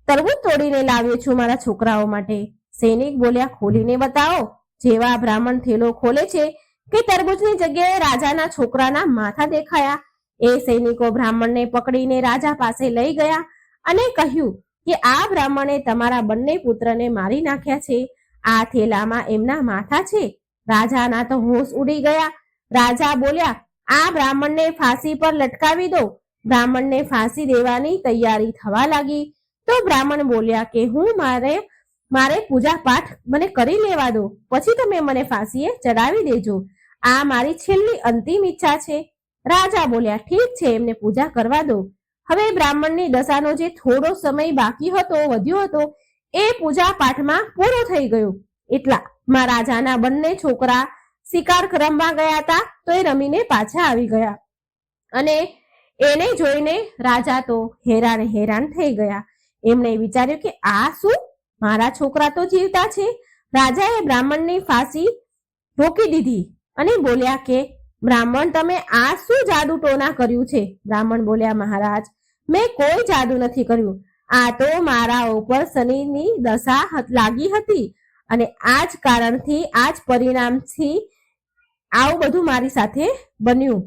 Speaker 1: તરબૂચ તોડીને લાવ્યો છું મારા છોકરાઓ માટે. સૈનિક બોલ્યા, ખોલીને બતાવો. જેવા બ્રાહ્મણ થેલો ખોલે છે કે તરબૂચની જગ્યાએ રાજાના છોકરાના માથા દેખાયા. એ સૈનિકો બ્રાહ્મણને પકડીને રાજા પાસે લઈ ગયા અને કહ્યું કે આ બ્રાહ્મણે તમારા બંને પુત્રને મારી નાખ્યા છે. આ થેલામાં એમના માથા છે. રાજાના તો હોશ ઉડી ગયા. રાજા બોલ્યા, આ બ્રાહ્મણને ફાંસી પર લટકાવી દો. બ્રાહ્મણને ફાંસી દેવાની તૈયારી થવા લાગી. તો બ્રાહ્મણ બોલ્યા કે મારે પૂજા પાઠ મને કરી લેવા દો, પછી તમે મને ફાંસીએ ચડાવી દેજો. આ મારી છેલ્લી અંતિમ ઈચ્છા છે. રાજા બોલ્યા, ઠીક છે, એમને પૂજા કરવા દો. હવે બ્રાહ્મણની દશાનો જે થોડો સમય બાકી હતો, વધ્યો હતો, એ પૂજા પાઠમાં પૂરો થઈ ગયો. રાજાના બંને છોકરા શિકાર રમવા ગયા હતા તો એ રમીને પાછા આવી ગયા અને એને જોઈને રાજા તો હેરાન થઈ ગયા. એમણે વિચાર્યું કે આ શું, મારા છોકરા તો જીવતા છે. રાજાએ બ્રાહ્મણની ફાંસી રોકી દીધી અને બોલ્યા કે બ્રાહ્મણ, તમે આ શું જાદુ ટોના કર્યું છે? બ્રાહ્મણ બોલ્યા, મહારાજ, મેં કોઈ જાદુ નથી કર્યું. આ તો મારા ઉપર શનિની દશા લાગી હતી અને આ જ કારણથી, આ જ પરિણામથી આવું બધું મારી સાથે બન્યું.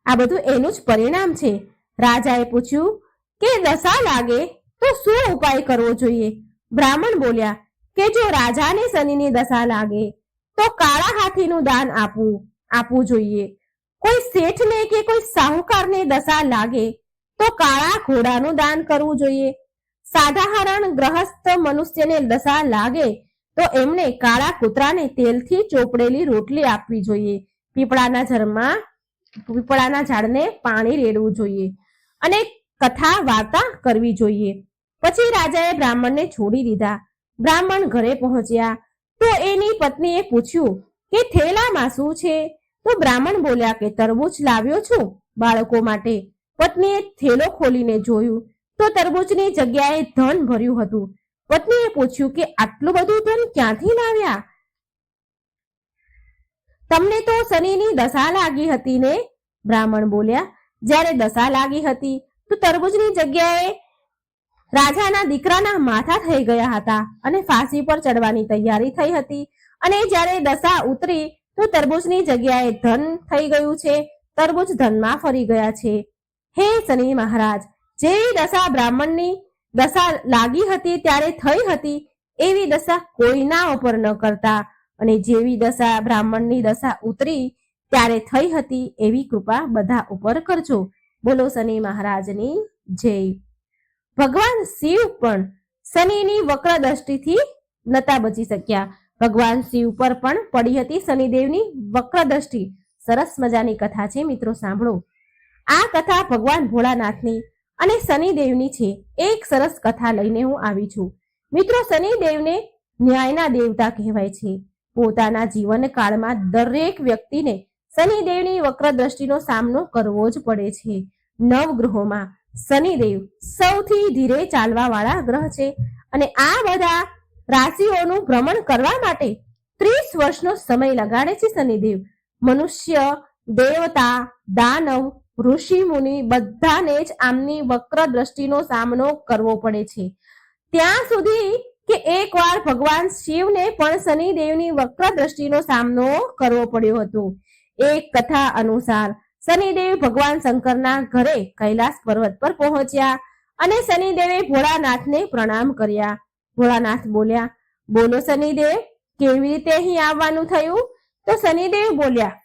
Speaker 1: આ બધું એનું જ પરિણામ છે. રાજાએ પૂછ્યું કે દશા લાગે તો શું ઉપાય કરવો જોઈએ? બ્રાહ્મણ બોલ્યા કે જો રાજાને શનિની દશા લાગે તો કાળા હાથીનું દાન આપવું જોઈએ. કોઈ શેઠને કે કોઈ સાહુકારને દશા લાગે તો કાળા ઘોડાનું દાન કરવું જોઈએ. સાધારણ ગ્રહસ્થ મનુષ્યને દશા લાગે તો એમને કાળા કૂતરાને તેલથી ચોપડેલી રોટલી આપવી જોઈએ. પીપળાના ઝાડને પાણી રેડવું જોઈએ અને કથા વાર્તા કરવી જોઈએ. પછી રાજાએ બ્રાહ્મણને છોડી દીધા. બ્રાહ્મણ ઘરે પહોંચ્યા તો એની પત્નીએ પૂછ્યું કે થેલામાં શું છે? તો બ્રાહ્મણ બોલ્યા કે તરબૂચ લાવ્યો છું બાળકો માટે. પત્નીએ થેલો ખોલીને જોયું તો તરબૂચની જગ્યાએ ધન ભર્યું હતું. પત્નીએ પૂછ્યું કે આટલું બધું ધન ક્યાંથી લાવ્યા? તમને તો શનિની દશા લાગી હતી ને? બ્રાહ્મણ બોલ્યા, જ્યારે દશા લાગી હતી તો તરબૂચની જગ્યાએ રાજાના દીકરાના માથા થઈ ગયા હતા અને ફાંસી પર ચડવાની તૈયારી થઈ હતી. અને જ્યારે દશા ઉતરી તો તરબૂચની જગ્યાએ ધન થઈ ગયું છે. તરબૂચ ધનમાં ફરી ગયા છે. હે શનિ મહારાજ, જેવી દશા બ્રાહ્મણની દશા લાગી હતી ત્યારે થઈ હતી એવી દશા કોઈના ઉપર ન કરતા અને જેવી દશા બ્રાહ્મણની દશા ઉતરી ત્યારે થઈ હતી એવી કૃપા બધા ઉપર કરજો. બોલો શનિ મહારાજની જય. ભગવાન શિવ પણ શનિની વક્ર દ્રષ્ટિથી નતા બચી શક્યા. ભગવાન શિવ પર પણ પડી હતી શનિદેવની વક્ર દ્રષ્ટિ. સરસ મજાની કથા છે મિત્રો, સાંભળો. આ કથા ભગવાન ભોળાનાથની અને શનિદેવની છે. એક સરસ કથા લઈને હું આવી છું મિત્રો. શનિદેવને ન્યાયના દેવતા કહેવાય છે. પોતાના જીવન કાળમાં દરેક વ્યક્તિને શનિદેવની વક્ર દ્રષ્ટિનો સામનો કરવો જ પડે છે. નવગ્રહોમાં શનિદેવ સૌથી ધીરે ચાલવા વાળા ગ્રહ છે અને આ બધા રાશિઓનું ભ્રમણ કરવા માટે 30 વર્ષનો સમય લગાડે છે શનિદેવ. મનુષ્ય, દેવતા, દાનવ, ઋષિ મુનિ બધાને જ આમની વક્ર દ્રષ્ટિનો સામનો કરવો પડે છે. ત્યાં સુધી કે એકવાર ભગવાન શિવને પણ શનિદેવની વક્ર દ્રષ્ટિનો સામનો કરવો પડ્યો હતો. એક કથા અનુસાર શનિદેવ ભગવાન શંકરના ઘરે કૈલાસ પર્વત પર પહોંચ્યા અને શનિદેવે ભોળાનાથને પ્રણામ કર્યા. ભોળાનાથ બોલ્યા, બોલો શનિદેવ, કેવી રીતે અહીં આવવાનું થયું? તો શનિદેવ બોલ્યા,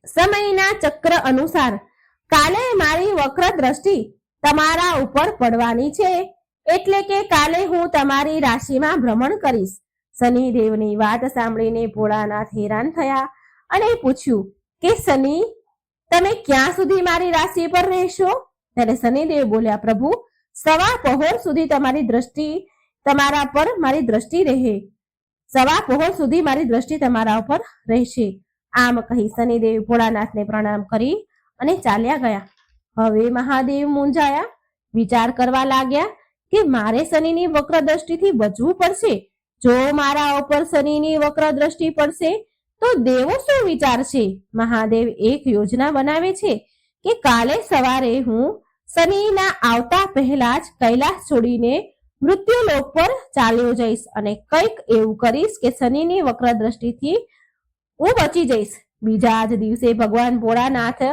Speaker 1: સમયના ચક્ર અનુસાર કાલે મારી વક્ર દ્રષ્ટિ તમારા ઉપર પડવાની છે, એટલે કે કાલે હું તમારી રાશિમાં ભ્રમણ કરીશ. શનિદેવની વાત સાંભળીને ભોળાનાથ હેરાન થયા અને પૂછ્યું કે શનિ, તમે ક્યાં સુધી મારી રાશિ પર રહેશો? ત્યારે શનિદેવ બોલ્યા, પ્રભુ, સવા પહોર સુધી તમારા પર મારી દ્રષ્ટિ રહે. સવા પહોર સુધી મારી દ્રષ્ટિ તમારા ઉપર રહેશે. આમ કહી શનિદેવ ભોળાનાથને પ્રણામ કરી અને ચાલ્યા ગયા. હવે મહાદેવ મૂંઝાયા, વિચાર કરવા લાગ્યા કે મારે શનિની વક્ર દ્રષ્ટિથી બચવું પડશે. જો મારા ઉપર શનિની વક્ર દ્રષ્ટિ પડશે તો દેવો શું વિચારશે? મહાદેવ એક યોજના બનાવે છે કે કાલે સવારે હું શનિના આવતા પહેલા જ કૈલાસ છોડીને મૃત્યુલોક પર ચાલ્યો જઈશ અને કંઈક એવું કરીશ કે શનિની વક્ર દ્રષ્ટિથી હું બચી જઈશ. બીજા જ દિવસે ભગવાન ભોળાનાથ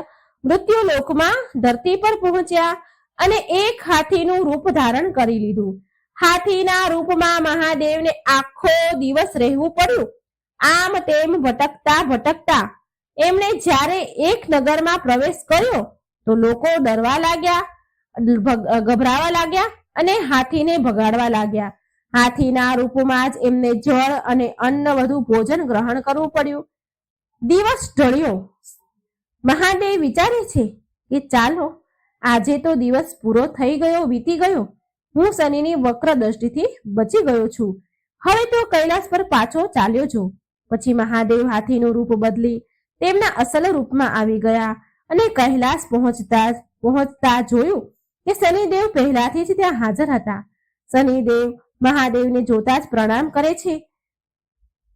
Speaker 1: મૃત્યુલોકમાં ધરતી પર પહોંચ્યા અને એક હાથીનું રૂપ ધારણ કરી લીધું. હાથીના રૂપમાં મહાદેવને આખો દિવસ રહેવું પડ્યું. આમ તેમ ભટકતા એમણે જ્યારે એક નગરમાં પ્રવેશ કર્યો તો લોકો ડરવા લાગ્યા, ગભરાવા લાગ્યા અને હાથીને ભગાડવા લાગ્યા. હાથીના રૂપમાં જ એમને જળ અને અન્ન વધુ ભોજન ગ્રહણ કરવું પડ્યું. દિવસ ઢળ્યો. મહાદેવ વિચારે છે કે ચાલો, આજે તો દિવસ પૂરો થઈ ગયો, વીતી ગયો. હું શનિની વક્ર દ્રષ્ટિથી બચી ગયો છું. હવે તો કૈલાસ પર પાછો ચાલ્યો જો. પછી મહાદેવ હાથીનું રૂપ બદલી તેમના અસલ રૂપમાં આવી ગયા અને કૈલાસ પહોંચતા જોયું કે શનિદેવ પહેલાથી જ ત્યાં હાજર હતા. શનિદેવ મહાદેવને જોતા જ પ્રણામ કરે છે.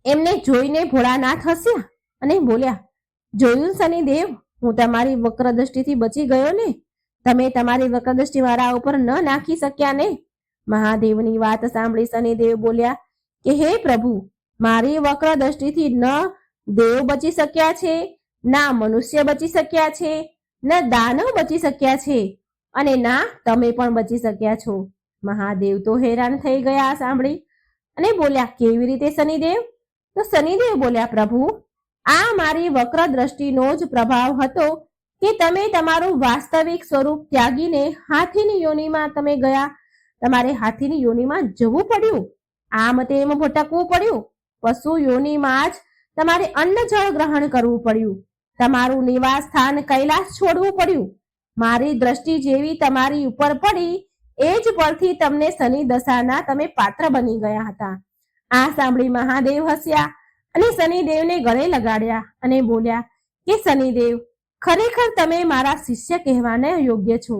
Speaker 1: એમને જોઈને ભોળાનાથ હસ્યા અને બોલ્યા, જોયું શનિદેવ, હું તમારી વક્ર દ્રષ્ટિથી બચી ગયો ને? તમે તમારી વક્ર દ્રષ્ટિ મારા ઉપર ન નાખી શક્યા ને? મહાદેવની વાત સાંભળી શનિદેવ બોલ્યા કે હે પ્રભુ, મારી વક્ર દ્રષ્ટિથી ન દેવ બચી શક્યા છે, ના મનુષ્ય બચી શક્યા છે, ન દાનવ બચી શક્યા છે, અને ના તમે પણ બચી શક્યા છો. મહાદેવ તો હેરાન થઈ ગયા સાંભળી અને બોલ્યા, કેવી રીતે શનિદેવ? તો શનિદેવ બોલ્યા, પ્રભુ, આ મારી વક્ર દ્રષ્ટિનો જ પ્રભાવ હતો કે તમે તમારું વાસ્તવિક સ્વરૂપ ત્યાગીને હાથીની યોનિમાં તમે ગયા. તમારે હાથીની યોનિમાં જવું પડ્યું, આમ તેમ ભટકવું પડ્યું, પશુ યોનિમાં જ તમારે અન્ન જળ ગ્રહણ કરવું પડ્યું, તમારું નિવાસ સ્થાન કૈલાસ છોડવું પડ્યું. મારી દ્રષ્ટિ જેવી તમારી ઉપર પડી એ જ પરથી તમને શનિ દશાના તમે પાત્ર બની ગયા હતા. આ સાંભળી મહાદેવ હસ્યા અને શનિદેવને ગળે લગાડ્યા અને બોલ્યા કે શનિદેવ, ખરેખર તમે મારા શિષ્ય કહેવાને યોગ્ય છો.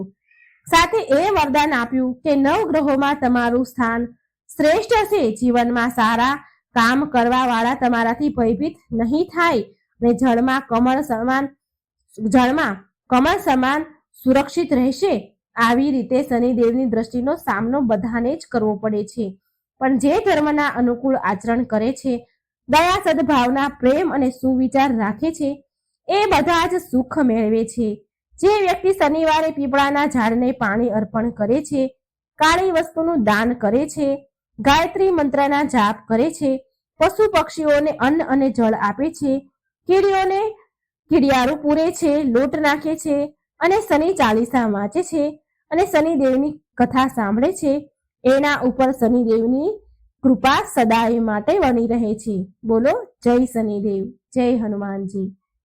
Speaker 1: સાથે એ વરદાન આપ્યું કે 9 ગ્રહોમાં તમારું સ્થાન શ્રેષ્ઠ હશે. જીવનમાં સારા કામ કરવા વાળા તમારાથી ભયભીત નહીં થાય અને જળમાં કમળ સમાન સુરક્ષિત રહેશે. આવી રીતે શનિદેવની દ્રષ્ટિનો સામનો બધાને જ કરવો પડે છે. પણ જે ધર્મના અનુકૂળ આચરણ કરે છે, દયા, સદભાવના, પ્રેમ અને સુવિચાર રાખે છે, એ બધા જ સુખ મેળવે છે. જે વ્યક્તિ શનિવારે પીપળાના ઝાડને પાણી અર્પણ કરે છે, કાળી વસ્તુનું દાન કરે છે, ગાયત્રી મંત્રના જાપ કરે છે, પશુ પક્ષીઓને અન્ન અને જળ આપે છે, કીડિયારું પૂરે છે, લોટ નાખે છે અને શનિ ચાલીસા વાંચે છે અને શનિદેવની કથા સાંભળે છે, એના ઉપર શનિદેવની કૃપા સદાય માટે બની રહે છે. બોલો જય શનિદેવ, જય હનુમાનજી.